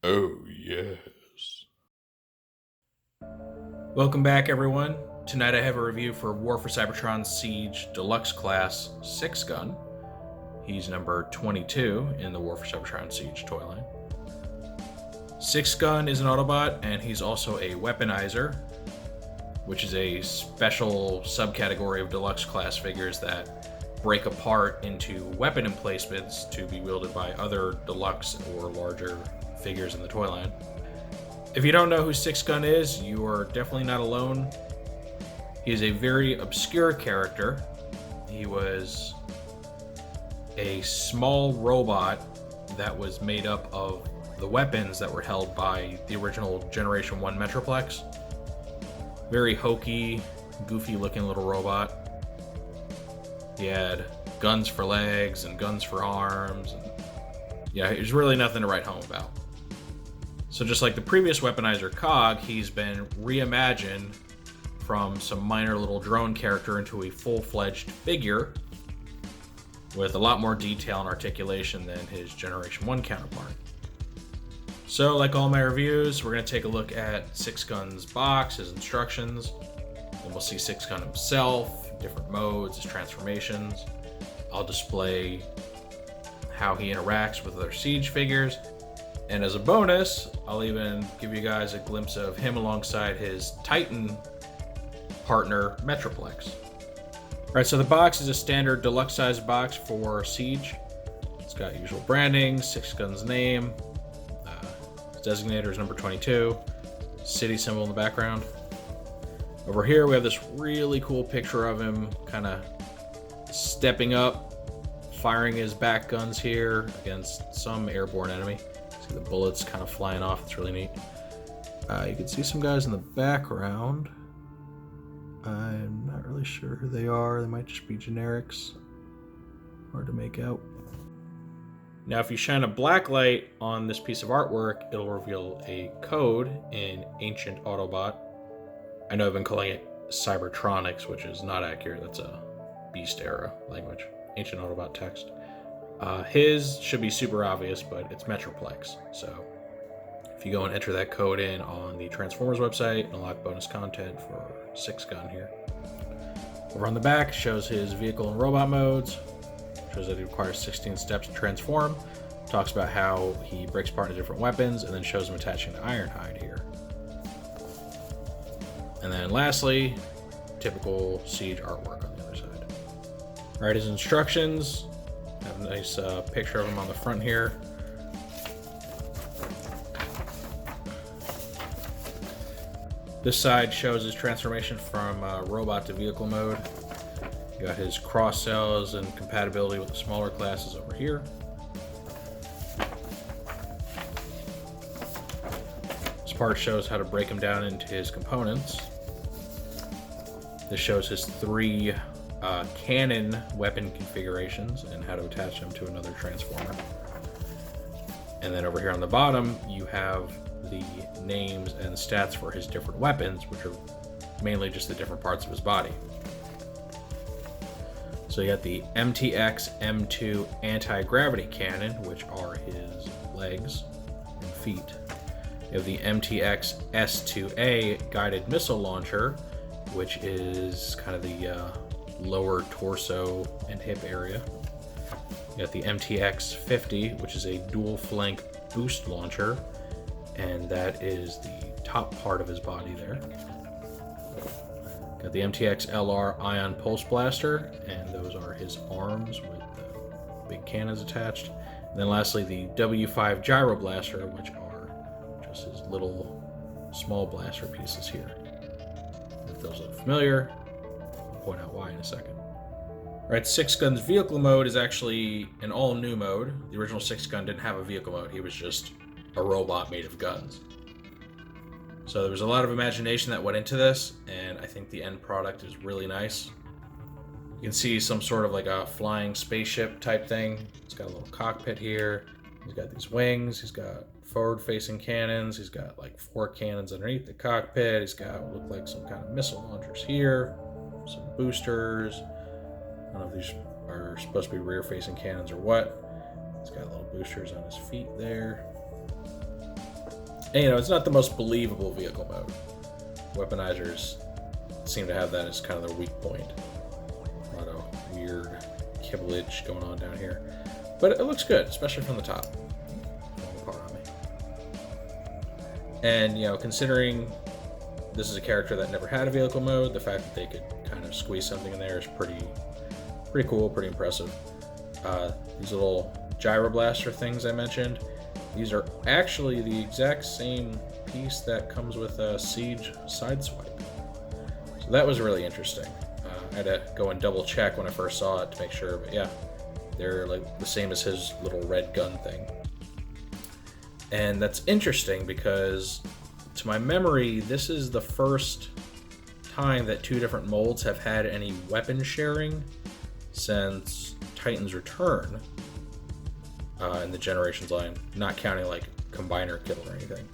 Oh, yes. Welcome back, everyone. Tonight I have a review for War for Cybertron Siege Deluxe Class Sixgun. He's number 22 in the War for Cybertron Siege toy line. Sixgun is an Autobot, and he's also a Weaponizer, which is a special subcategory of Deluxe Class figures that break apart into weapon emplacements to be wielded by other Deluxe or larger figures in the toy line. If you don't know who Sixgun is, you are definitely not alone. He is a very obscure character. He was a small robot that was made up of the weapons that were held by the original Generation 1 Metroplex. Very hokey, goofy looking little robot. He had guns for legs and guns for arms. And yeah, there's really nothing to write home about. So just like the previous Weaponizer Cog, he's been reimagined from some minor little drone character into a full-fledged figure with a lot more detail and articulation than his Generation 1 counterpart. So like all my reviews, we're going to take a look at Sixgun's box, his instructions, and we'll see Sixgun himself, different modes, his transformations. I'll display how he interacts with other Siege figures. And as a bonus, I'll even give you guys a glimpse of him alongside his Titan partner, Metroplex. Alright, so the box is a standard deluxe size box for Siege. It's got usual branding, Sixgun's name, his designator is number 22, city symbol in the background. Over here we have this really cool picture of him kind of stepping up, firing his back guns here against some airborne enemy. See the bullets kind of flying off. It's really neat. You can see some guys in the background. I'm not really sure who they are. They might just be generics. Hard to make out. Now, if you shine a black light on this piece of artwork, it'll reveal a code in Ancient Autobot. I know I've been calling it Cybertronics, which is not accurate. That's a Beast era language. Ancient Autobot text. His should be super obvious, but it's Metroplex. So if you go and enter that code in on the Transformers website, unlock bonus content for Sixgun here. Over on the back shows his vehicle and robot modes. Shows that he requires 16 steps to transform. Talks about how he breaks apart into different weapons, and then shows him attaching to Ironhide here. And then lastly, typical Siege artwork on the other side. Alright, his instructions. Have a nice picture of him on the front here. This side shows his transformation from robot to vehicle mode. You got his cross cells and compatibility with the smaller classes over here. This part shows how to break him down into his components. This shows his three cannon weapon configurations and how to attach them to another transformer. And then over here on the bottom, you have the names and stats for his different weapons, which are mainly just the different parts of his body. So you got the MTX M2 anti-gravity cannon, which are his legs and feet. You have the MTX S2A guided missile launcher, which is kind of the lower torso and hip area. You got the MTX 50, which is a dual flank boost launcher, and that is the top part of his body there. Got the MTX LR ion pulse blaster, and those are his arms with the big cannons attached. And then lastly, the W5 gyro blaster, which are just his little small blaster pieces here. If those look familiar, I'll point out why in a second. Alright, Sixgun's vehicle mode is actually an all-new mode. The original Sixgun didn't have a vehicle mode. He was just a robot made of guns. So there was a lot of imagination that went into this, and I think the end product is really nice. You can see some sort of like a flying spaceship type thing. It's got a little cockpit here. He's got these wings. He's got forward-facing cannons. He's got like 4 cannons underneath the cockpit. He's got what look like some kind of missile launchers here, some boosters. I don't know if these are supposed to be rear-facing cannons or what. He's got little boosters on his feet there. And, it's not the most believable vehicle mode. Weaponizers seem to have that as kind of their weak point. A lot of weird kibblage going on down here. But it looks good, especially from the top. And, considering this is a character that never had a vehicle mode, the fact that they could kind of squeeze something in there is pretty cool, pretty impressive. These little gyroblaster things I mentioned, these are actually the exact same piece that comes with a Siege Sideswipe. So that was really interesting. I had to go and double check when I first saw it to make sure, but yeah, they're like the same as his little red gun thing. And that's interesting because, to my memory, this is the first time that two different molds have had any weapon sharing since Titan's Return in the Generations line, not counting like Combiner Kill or anything.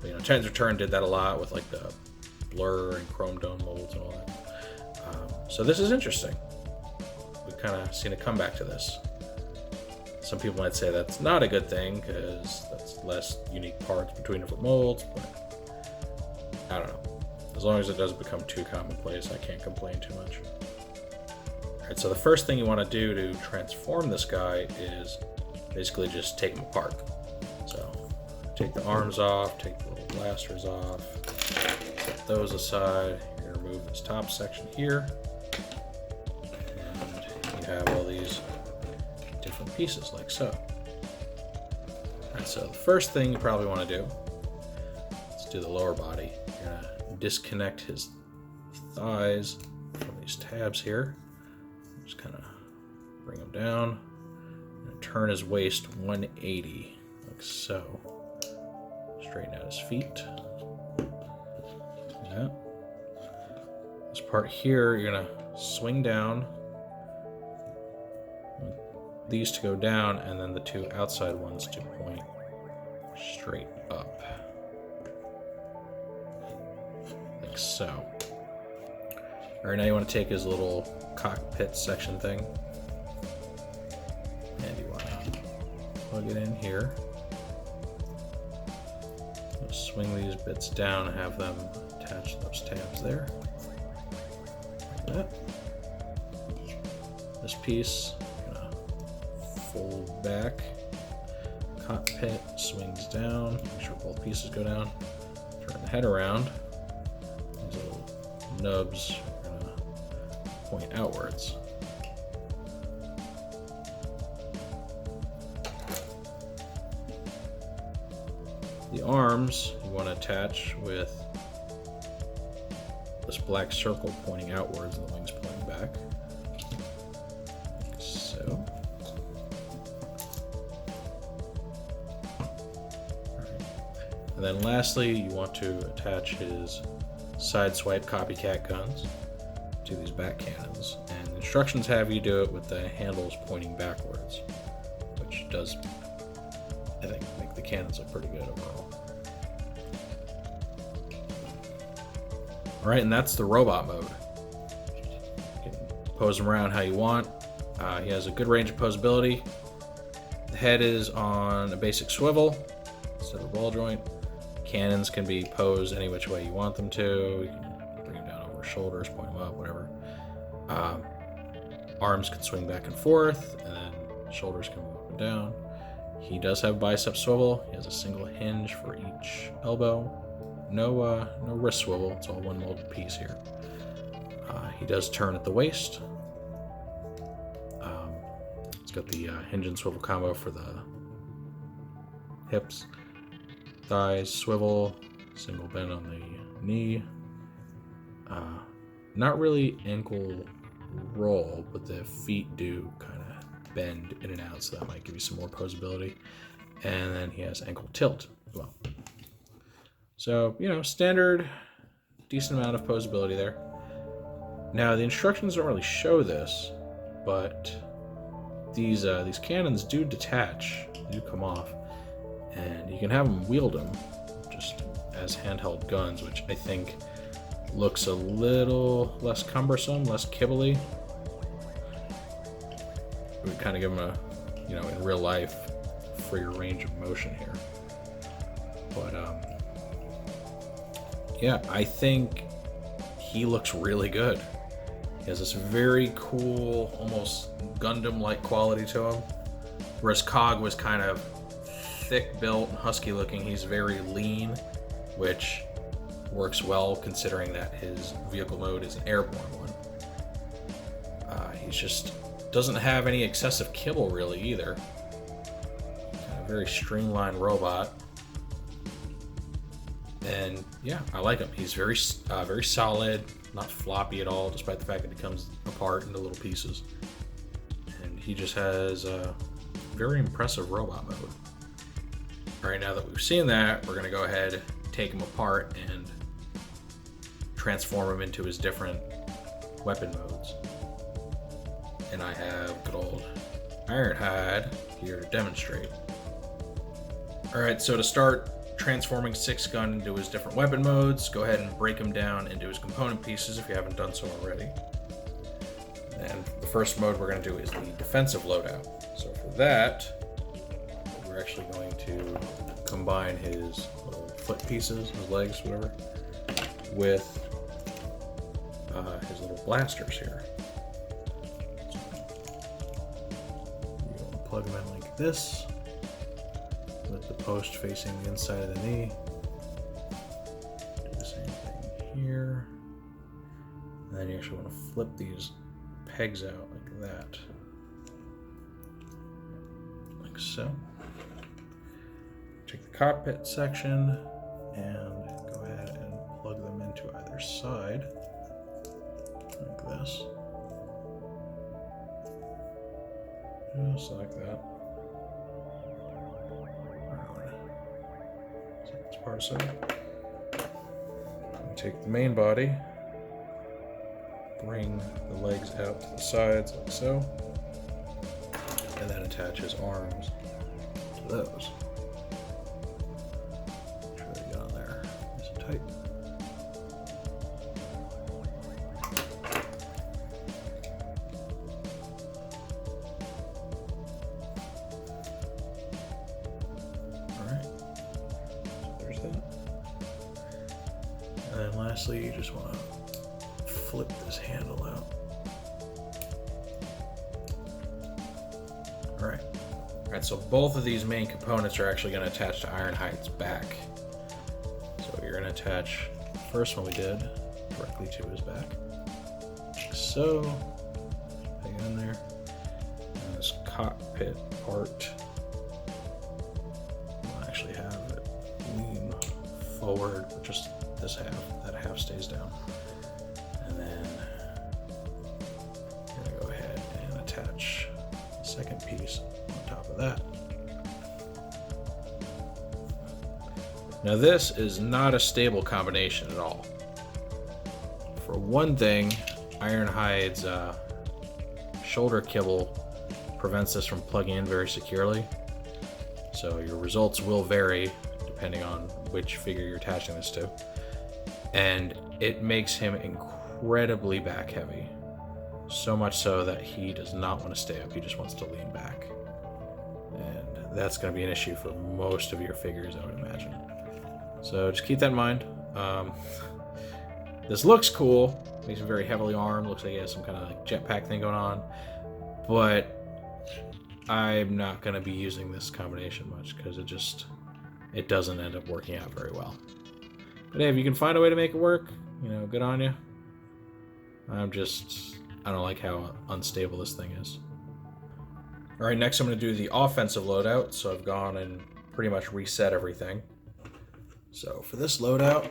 But, Titan's Return did that a lot with like the Blur and Chrome Dome molds and all that. So this is interesting. We've kind of seen a comeback to this. Some people might say that's not a good thing because that's less unique parts between different molds, but I don't know. As long as it doesn't become too commonplace, I can't complain too much. Alright, so the first thing you want to do to transform this guy is basically just take him apart. So take the arms off, take the little blasters off, set those aside. You're going to remove this top section here. And you have all these different pieces like so. Alright, so the first thing you probably want to do, let's do the lower body. You're going to disconnect his thighs from these tabs here. Just kind of bring them down and turn his waist 180 like so. Straighten out his feet. Yeah. This part here, you're going to swing down. These to go down, and then the two outside ones to point straight up. Like so. Alright, now you want to take his little cockpit section thing. And you want to plug it in here. Swing these bits down and have them attach those tabs there. Like that. This piece, fold back, cockpit swings down, make sure both pieces go down, turn the head around, these little nubs are going to point outwards. The arms you want to attach with this black circle pointing outwards and the wings pointing back, like so. And then lastly, you want to attach his Sideswipe copycat guns to these back cannons. And the instructions have you do it with the handles pointing backwards, which does, I think, make the cannons look pretty good overall. Alright, and that's the robot mode. You can pose him around how you want. He has a good range of posability. The head is on a basic swivel instead of a ball joint. Cannons can be posed any which way you want them to. You can bring them down over shoulders, point them up, whatever. Arms can swing back and forth, and then shoulders can move up and down. He does have bicep swivel. He has a single hinge for each elbow. No wrist swivel. It's all one molded piece here. He does turn at the waist. It's got the hinge and swivel combo for the hips. Thighs, swivel, single bend on the knee. Not really ankle roll, but the feet do kind of bend in and out, so that might give you some more posability. And then he has ankle tilt as well. So, standard, decent amount of posability there. Now, the instructions don't really show this, but these cannons do detach, they do come off. And you can have them wield them just as handheld guns, which I think looks a little less cumbersome, less kibbly. We would kind of give them a, in real life, freer range of motion here. But yeah, I think he looks really good. He has this very cool, almost Gundam-like quality to him. Whereas Cog was kind of thick built and husky looking, he's very lean, which works well considering that his vehicle mode is an airborne one. He's just doesn't have any excessive kibble really either. Kind of very streamlined robot. And yeah, I like him. He's very solid, not floppy at all, despite the fact that he comes apart into little pieces. And he just has a very impressive robot mode. All right, now that we've seen that, we're gonna go ahead, take him apart, and transform him into his different weapon modes. And I have good old Ironhide here to demonstrate. All right, so to start transforming Sixgun into his different weapon modes, go ahead and break him down into his component pieces if you haven't done so already. And the first mode we're going to do is the defensive loadout. So for that, we're actually going to combine his little foot pieces, his legs, whatever, with his little blasters here. You'll plug them in like this, with the post facing the inside of the knee. Do the same thing here. And then you actually want to flip these pegs out like that. Like so. Take the cockpit section and go ahead and plug them into either side. Like this. Just like that. It's part of side. Take the main body, bring the legs out to the sides like so, and then attach his arms to those. Make sure they get on there nice and tight. And then lastly, you just want to flip this handle out. Alright, so both of these main components are actually going to attach to Ironhide's back. So you're going to attach the first one we did directly to his back. Like so. Peg it in there. And this cockpit part, we'll actually have it lean forward, but just this half, that half stays down. And then I'm gonna go ahead and attach the second piece on top of that. Now this is not a stable combination at all. For one thing, Ironhide's shoulder kibble prevents this from plugging in very securely. So your results will vary depending on which figure you're attaching this to. And it makes him incredibly back heavy. So much so that he does not want to stay up, he just wants to lean back. And that's going to be an issue for most of your figures, I would imagine. So just keep that in mind. This looks cool, makes him very heavily armed, looks like he has some kind of like jetpack thing going on. But I'm not going to be using this combination much because it doesn't end up working out very well. But hey, if you can find a way to make it work, you know, good on you. I don't like how unstable this thing is. Alright, next I'm going to do the offensive loadout. So I've gone and pretty much reset everything. So for this loadout,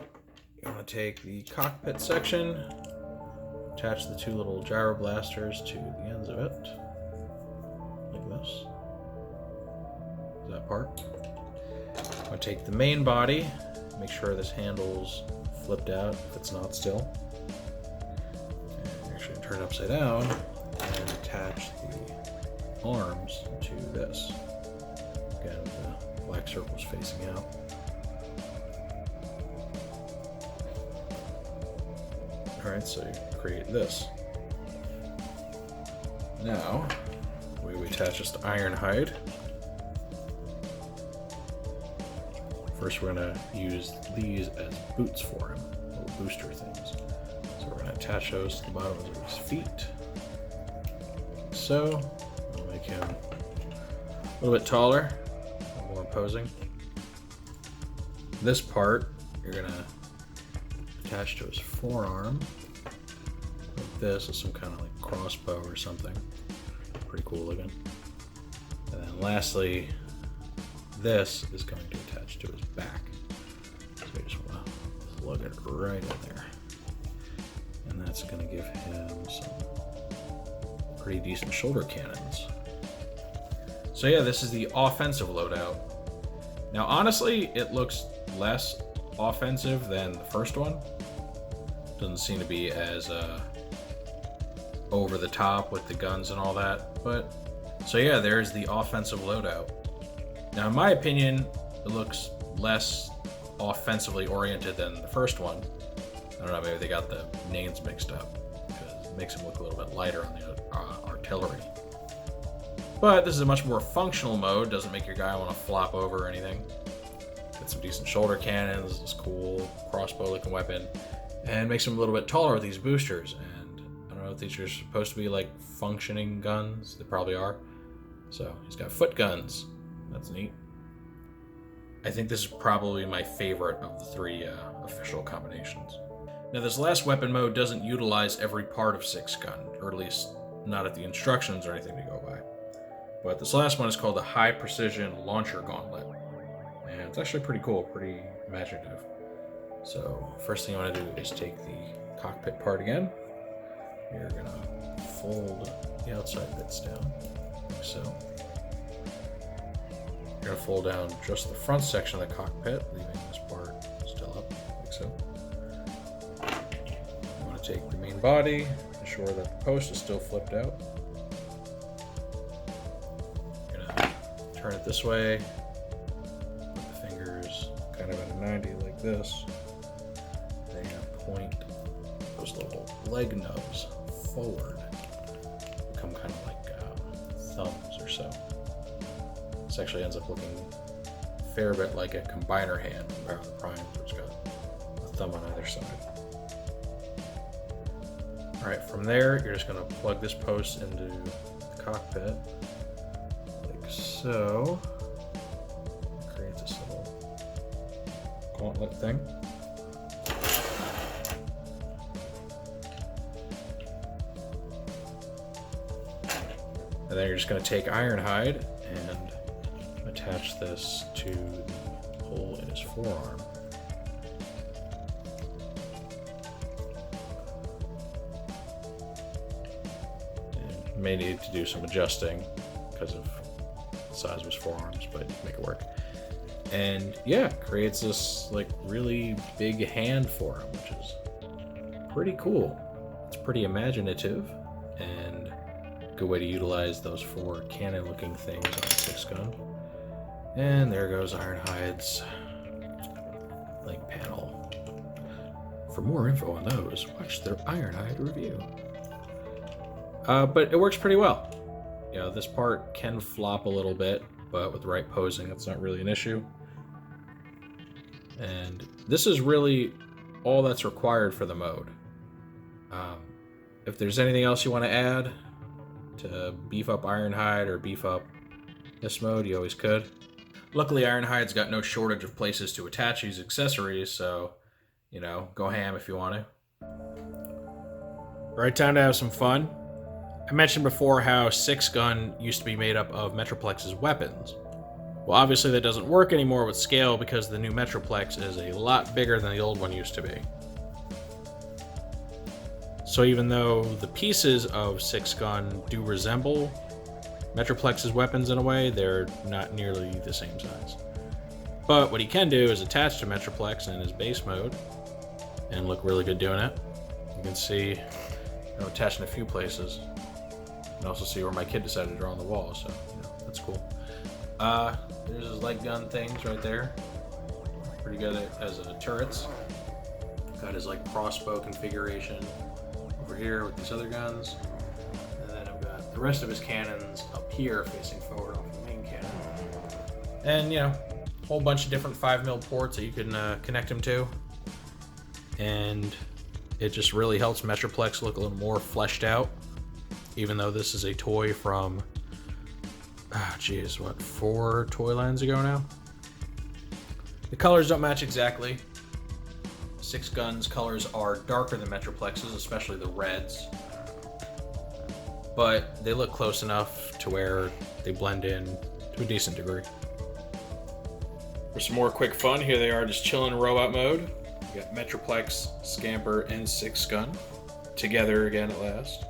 you want to take the cockpit section, attach the two little gyro blasters to the ends of it, like this. That part. I'm going to take the main body, make sure this handle's flipped out if it's not still. And actually turn it upside down and attach the arms to this. Again, the black circle's facing out. Alright, so you create this. Now, the way we attach this to Ironhide. First, we're going to use these as boots for him. booster things. So we're gonna attach those to the bottom of his feet. So, we'll make him a little bit taller, a little more imposing. This part, you're gonna attach to his forearm, like this, with some kind of like crossbow or something. Pretty cool looking. And then lastly, this is going to attach to his back. So we just want to plug it right in there. And that's going to give him some pretty decent shoulder cannons. So yeah, this is the offensive loadout. Now honestly, it looks less offensive than the first one. Doesn't seem to be as over the top with the guns and all that. But so yeah, there's the offensive loadout. Now in my opinion, it looks less offensively oriented than the first one. I don't know, maybe they got the names mixed up because it makes him look a little bit lighter on the artillery. But this is a much more functional mode, doesn't make your guy want to flop over or anything. Got some decent shoulder cannons, this cool crossbow looking weapon, and makes him a little bit taller with these boosters. And I don't know if these are supposed to be like functioning guns, they probably are. So he's got foot guns, that's neat. I think this is probably my favorite of the three official combinations. Now this last weapon mode doesn't utilize every part of Sixgun, or at least not at the instructions or anything to go by. But this last one is called the High Precision Launcher Gauntlet. And it's actually pretty cool, pretty imaginative. So first thing I want to do is take the cockpit part again. You're gonna fold the outside bits down, like so. You're gonna fold down just the front section of the cockpit, leaving this part still up, like so. You want to take the main body, ensure that the post is still flipped out. You're gonna turn it this way, put the fingers kind of at a 90 like this. Then you're gonna point those little leg nubs forward, become kind of like thumbs or so. This actually ends up looking a fair bit like a combiner hand from Power of the Prime, where it's got a thumb on either side. Alright, from there, you're just going to plug this post into the cockpit, like so. Create this little gauntlet thing. And then you're just going to take Ironhide and attach this to the hole in his forearm. And may need to do some adjusting because of the size of his forearms, but you can make it work. And yeah, creates this like really big hand for him, which is pretty cool. It's pretty imaginative and a good way to utilize those four cannon looking things on Sixgun. And there goes Ironhide's link panel. For more info on those, watch their Ironhide review. But it works pretty well. You know, this part can flop a little bit, but with the right posing, that's not really an issue. And this is really all that's required for the mode. If there's anything else you want to add to beef up Ironhide or beef up this mode, you always could. Luckily, Ironhide's got no shortage of places to attach these accessories, so, you know, go ham if you want to. Right, time to have some fun. I mentioned before how Sixgun used to be made up of Metroplex's weapons. Well, obviously that doesn't work anymore with scale because the new Metroplex is a lot bigger than the old one used to be. So even though the pieces of Sixgun do resemble Metroplex's weapons in a way, they're not nearly the same size. But what he can do is attach to Metroplex in his base mode and look really good doing it. You can see, you know, attached in a few places. You can also see where my kid decided to draw on the wall, so, you know, that's cool. There's his light gun things right there. Pretty good as turrets. Got his like crossbow configuration over here with these other guns. And then I've got the rest of his cannons up here facing forward off the main cannon. And, you know, a whole bunch of different 5mm ports that you can connect him to. and it just really helps Metroplex look a little more fleshed out, even though this is a toy from, 4 toy lines ago now? The colors don't match exactly. Sixgun's colors are darker than Metroplex's, especially the reds, but they look close enough to where they blend in to a decent degree. For some more quick fun, here they are just chilling in robot mode. You got Metroplex, Scamper, and Sixgun together again at last.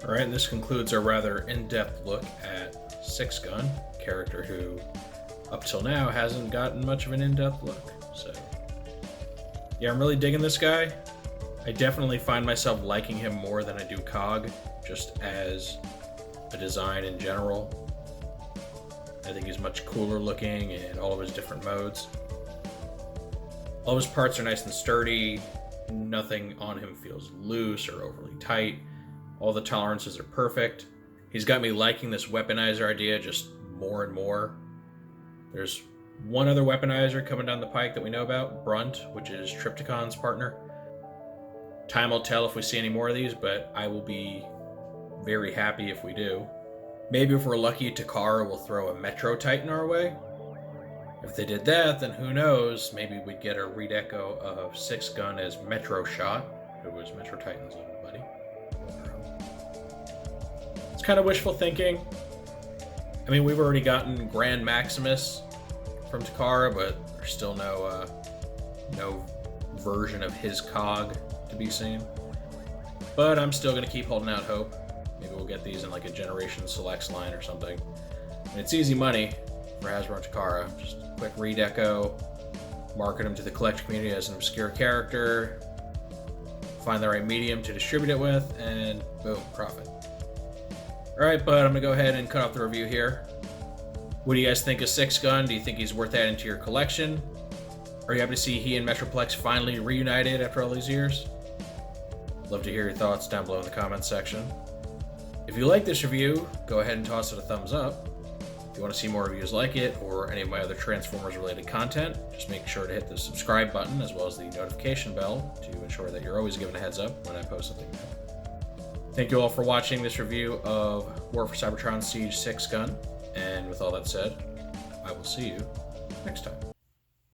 Alright, and this concludes our rather in-depth look at Sixgun, a character who up till now hasn't gotten much of an in-depth look. So yeah, I'm really digging this guy. I definitely find myself liking him more than I do Cog, just as a design in general. I think he's much cooler looking in all of his different modes. All of his parts are nice and sturdy. Nothing on him feels loose or overly tight. All the tolerances are perfect. He's got me liking this weaponizer idea just more and more. There's one other weaponizer coming down the pike that we know about, Brunt, which is Triptychon's partner. Time will tell if we see any more of these, but I will be very happy if we do. Maybe if we're lucky, Takara will throw a Metro Titan our way. If they did that, then who knows, maybe we'd get a redeco of Sixgun as Metro Shot, who was Metro Titan's little buddy. It's kind of wishful thinking. I mean, we've already gotten Grand Maximus from Takara, but there's still no version of his Cog to be seen. But I'm still going to keep holding out hope. Maybe we'll get these in like a Generation Selects line or something. And it's easy money for Hasbro and Takara. Just a quick redeco, market them to the collector community as an obscure character, find the right medium to distribute it with, and boom, profit. Alright, but I'm going to go ahead and cut off the review here. What do you guys think of Sixgun? Do you think he's worth adding to your collection? Are you happy to see he and Metroplex finally reunited after all these years? Love to hear your thoughts down below in the comments section. If you like this review, go ahead and toss it a thumbs up. If you want to see more reviews like it or any of my other Transformers related content, just make sure to hit the subscribe button as well as the notification bell to ensure that you're always given a heads up when I post something new. Thank you all for watching this review of War for Cybertron Siege Sixgun, and with all that said, I will see you next time.